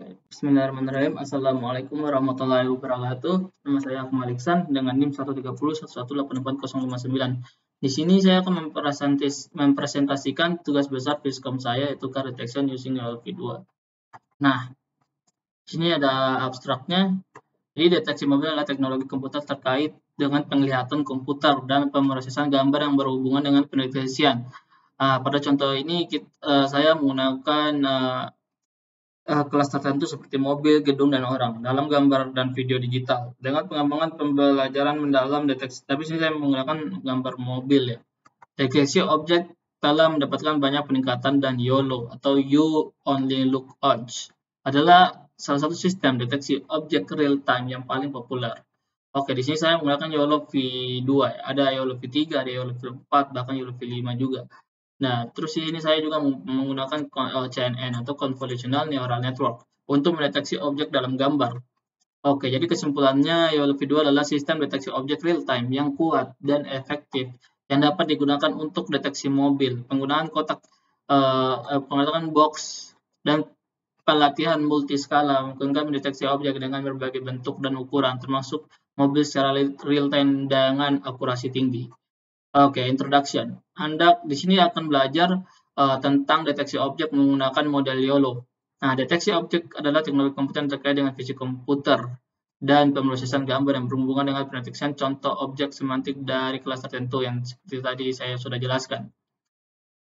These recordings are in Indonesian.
Bismillahirrahmanirrahim. Assalamualaikum warahmatullahi wabarakatuh. Nama saya Akmal Iksan dengan NIM 130.118.059. Di sini saya akan mempresentasikan tugas besar Fiskom saya, yaitu car detection using YOLOv2. Nah, di sini ada abstraknya. Jadi deteksi mobil adalah teknologi komputer terkait dengan penglihatan komputer dan pemrosesan gambar yang berhubungan dengan pendeteksian. Pada contoh ini saya menggunakan kelas tertentu seperti mobil, gedung, dan orang dalam gambar dan video digital dengan pengembangan pembelajaran mendalam deteksi. Tapi sini saya menggunakan gambar mobil ya. Deteksi objek telah mendapatkan banyak peningkatan dan YOLO atau You Only Look Once adalah salah satu sistem deteksi objek real time yang paling populer. Oke, di sini saya menggunakan YOLO V2 ya. Ada YOLO V3, ada YOLO V4, bahkan YOLO V5 juga. Nah, terus ini saya juga menggunakan CNN atau Convolutional Neural Network untuk mendeteksi objek dalam gambar. Oke, jadi kesimpulannya YOLO V2 adalah sistem deteksi objek real time yang kuat dan efektif yang dapat digunakan untuk deteksi mobil. Penggunaan penggunaan box dan pelatihan multiskala memungkinkan mendeteksi objek dengan berbagai bentuk dan ukuran, termasuk mobil secara real time dengan akurasi tinggi. Oke, introduction. Anda di sini akan belajar tentang deteksi objek menggunakan model YOLO. Nah, deteksi objek adalah teknologi komputer yang terkait dengan fisik komputer dan pemrosesan gambar yang berhubungan dengan pendeteksian contoh objek semantik dari kelas tertentu yang seperti tadi saya sudah jelaskan.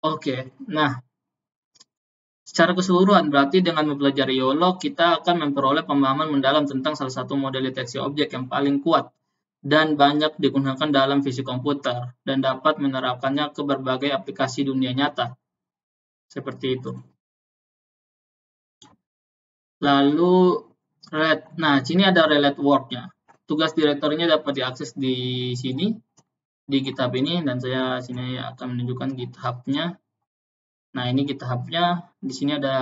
Oke, nah secara keseluruhan berarti dengan mempelajari YOLO kita akan memperoleh pemahaman mendalam tentang salah satu model deteksi objek yang paling kuat dan banyak digunakan dalam fisik komputer dan dapat menerapkannya ke berbagai aplikasi dunia nyata. Seperti itu. Lalu, nah sini ada relate work-nya. Tugas direkturnya dapat diakses di sini, di GitHub ini, dan saya sini akan menunjukkan GitHub-nya. Nah, ini GitHub-nya. Di sini ada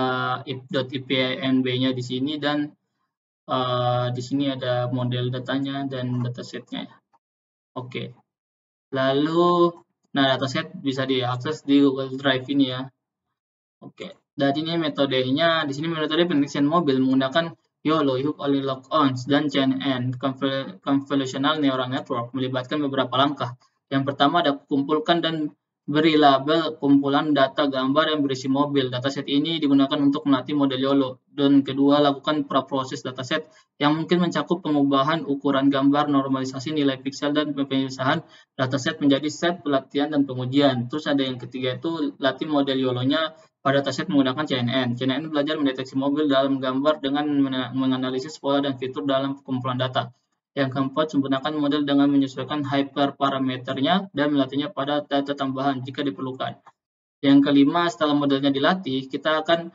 ip.ipnb-nya di sini, dan di sini ada model datanya dan dataset-nya. Oke. Lalu, nah dataset bisa diakses di Google Drive ini ya. Oke. Dan ini metodenya, di sini metode pendeteksian mobil menggunakan YOLO, You Only Look Once, dan CNN, Convolutional Neural Network, melibatkan beberapa langkah. Yang pertama ada kumpulkan dan beri label kumpulan data gambar yang berisi mobil. Dataset ini digunakan untuk melatih model YOLO. Dan kedua, lakukan praproses dataset yang mungkin mencakup pengubahan ukuran gambar, normalisasi nilai piksel, dan pemisahan dataset menjadi set pelatihan dan pengujian. Terus ada yang ketiga itu latih model YOLO-nya pada dataset menggunakan CNN. CNN belajar mendeteksi mobil dalam gambar dengan menganalisis pola dan fitur dalam kumpulan data. Yang keempat, sempurnakan model dengan menyesuaikan hyperparameternya dan melatihnya pada data tambahan jika diperlukan. Yang kelima, setelah modelnya dilatih, kita akan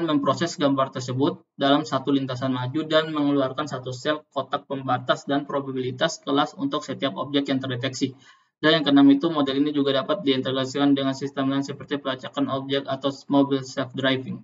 memproses gambar tersebut dalam satu lintasan maju dan mengeluarkan satu sel kotak pembatas dan probabilitas kelas untuk setiap objek yang terdeteksi. Dan yang keenam itu, model ini juga dapat diintegrasikan dengan sistem lain seperti pelacakan objek atau mobil self-driving.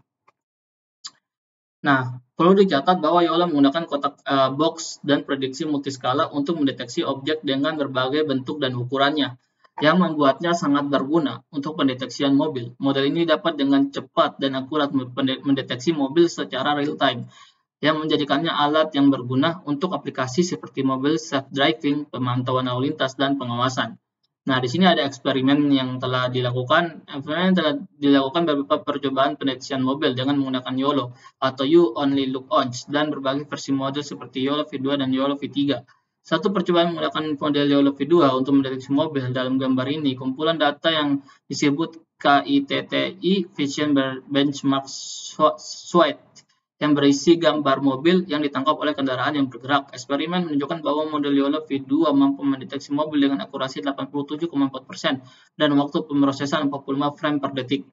Nah, perlu dicatat bahwa YOLO menggunakan kotak box dan prediksi multiskala untuk mendeteksi objek dengan berbagai bentuk dan ukurannya, yang membuatnya sangat berguna untuk pendeteksian mobil. Model ini dapat dengan cepat dan akurat mendeteksi mobil secara real time, yang menjadikannya alat yang berguna untuk aplikasi seperti mobil self-driving, pemantauan lalu lintas, dan pengawasan. Nah, di sini ada eksperimen yang telah dilakukan. Beberapa percobaan pendeteksian mobil dengan menggunakan YOLO atau You Only Look Once dan berbagai versi model seperti YOLO V2 dan YOLO V3. Satu percobaan menggunakan model YOLO V2 untuk mendeteksi mobil. Dalam gambar ini, kumpulan data yang disebut KITTI Vision Benchmark Suite yang berisi gambar mobil yang ditangkap oleh kendaraan yang bergerak. Eksperimen menunjukkan bahwa model YOLO V2 mampu mendeteksi mobil dengan akurasi 87,4% dan waktu pemrosesan 45 frame per detik.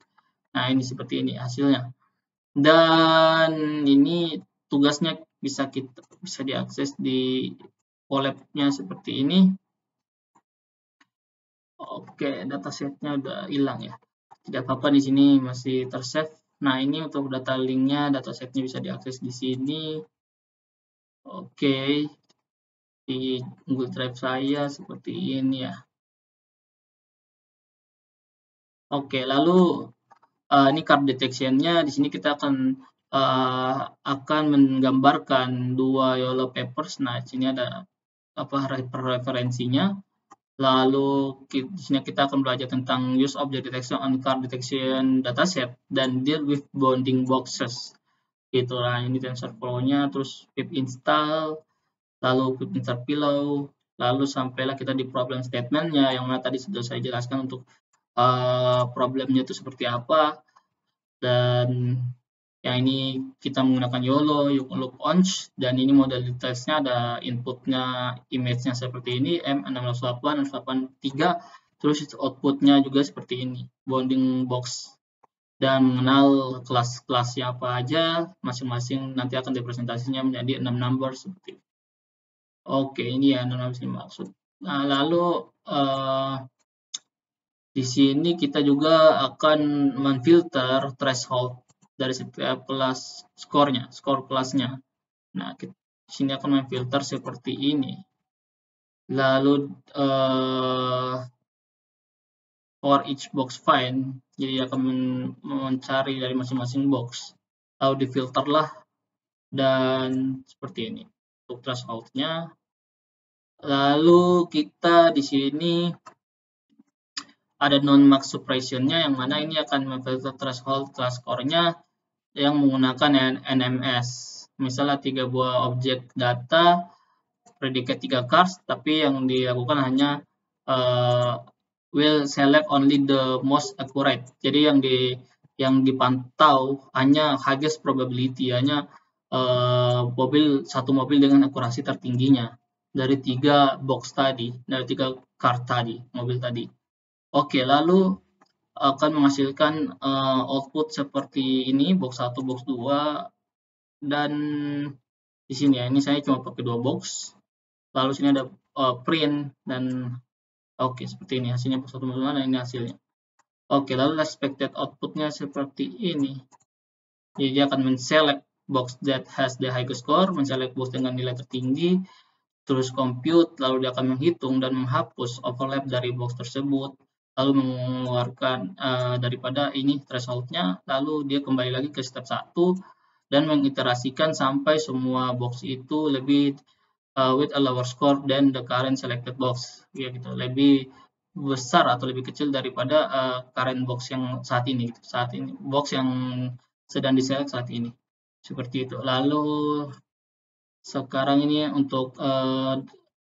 Nah, ini seperti ini hasilnya. Dan ini tugasnya bisa diakses di Colab-nya seperti ini. Oke, datasetnya udah hilang ya. Tidak apa-apa, di sini masih tersave. Nah, ini untuk data linknya, datasetnya bisa diakses di sini. Oke, di Google Drive saya seperti ini ya. Oke, lalu Ini card detection-nya. Di sini kita akan menggambarkan 2 YOLO papers. Nah, di sini ada referensinya. Lalu di sini kita akan belajar tentang use object detection on card detection dataset dan deal with bounding boxes. Itulah ini TensorFlow-nya, terus pip install, lalu pip insert pillow, lalu sampailah kita di problem statement-nya yang mana tadi sudah saya jelaskan untuk problemnya itu seperti apa. Dan yang ini kita menggunakan YOLO, loop onch, dan ini model detailsnya ada inputnya, image-nya seperti ini, M608, 683, terus outputnya juga seperti ini, bounding box, dan mengenal kelas-kelasnya apa aja, masing-masing nanti akan dipresentasinya menjadi 6 number seperti itu. Oke, ini ya 6 number ini maksud. Nah, lalu di sini kita juga akan memfilter threshold dari setiap kelas skor kelasnya. Nah, di sini akan memfilter seperti ini. Lalu for each box find, jadi akan mencari dari masing-masing box. Lalu difilterlah dan seperti ini untuk threshold-nya. Lalu kita di sini ada non-max suppression-nya yang mana ini akan memfilter threshold kelas score-nya yang menggunakan NMS. Misalnya 3 buah objek data, predicate 3 cards, tapi yang dilakukan hanya will select only the most accurate. Jadi yang dipantau hanya highest probability, hanya satu mobil dengan akurasi tertingginya dari 3 box tadi, dari 3 card tadi, mobil tadi. Oke, lalu akan menghasilkan output seperti ini, box 1, box 2, dan di sini ya, ini saya cuma pakai 2 box. Lalu sini ada print dan oke, seperti ini hasilnya box 1, box 2, dan ini hasilnya. Oke, lalu expected outputnya seperti ini. Jadi dia akan men-select box that has the highest score, men-select box dengan nilai tertinggi, terus compute, lalu dia akan menghitung dan menghapus overlap dari box tersebut, lalu mengeluarkan daripada ini threshold-nya, lalu dia kembali lagi ke step 1 dan mengiterasikan sampai semua box itu lebih with a lower score than the current selected box, ya gitu, lebih besar atau lebih kecil daripada current box yang saat ini, box yang sedang diselect saat ini, seperti itu. Lalu sekarang ini untuk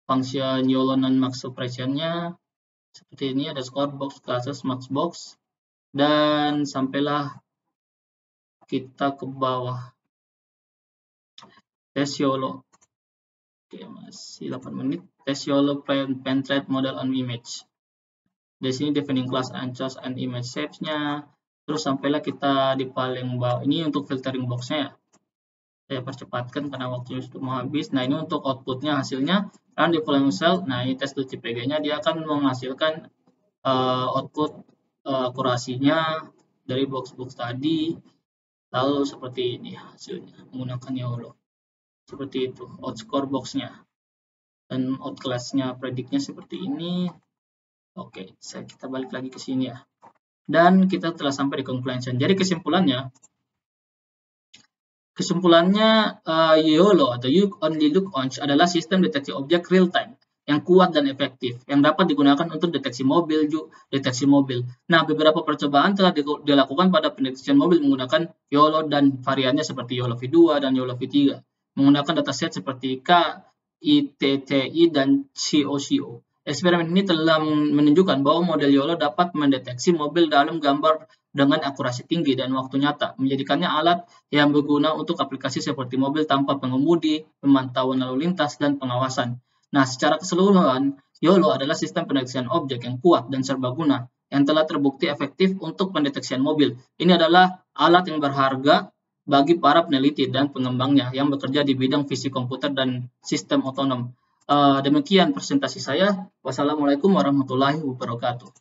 function YOLO non-max suppression-nya seperti ini, ada score box, classes, max box, dan sampailah kita ke bawah tes YOLO. Oke, masih 8 menit. Tes YOLO penetrate model on image. Di sini defining class and choose and image shapes-nya. Terus sampailah kita di paling bawah. Ini untuk filtering box-nya ya. Saya percepatkan karena waktunya sudah mau habis. Nah, ini untuk outputnya, hasilnya kan di volume cell. Nah, ini tes CPG-nya, dia akan menghasilkan output akurasinya dari box-box tadi. Lalu seperti ini hasilnya menggunakan YOLO. Seperti itu outscore box-nya. Dan out class-nya predict-nya seperti ini. Oke, kita balik lagi ke sini ya. Dan kita telah sampai di conclusion. Jadi kesimpulannya YOLO atau You Only Look Onch adalah sistem deteksi objek real time yang kuat dan efektif, yang dapat digunakan untuk deteksi mobil. Nah, beberapa percobaan telah dilakukan pada pendeteksian mobil menggunakan YOLO dan variannya seperti YOLO V2 dan YOLO V3, menggunakan dataset seperti K, ITTI, dan COCO. Eksperimen ini telah menunjukkan bahwa model YOLO dapat mendeteksi mobil dalam gambar dengan akurasi tinggi dan waktu nyata, menjadikannya alat yang berguna untuk aplikasi seperti mobil tanpa pengemudi, pemantauan lalu lintas, dan pengawasan. Nah, secara keseluruhan, YOLO adalah sistem pendeteksian objek yang kuat dan serbaguna yang telah terbukti efektif untuk pendeteksian mobil. Ini adalah alat yang berharga bagi para peneliti dan pengembangnya yang bekerja di bidang fisik komputer dan sistem otonom. Demikian presentasi saya. Wassalamualaikum warahmatullahi wabarakatuh.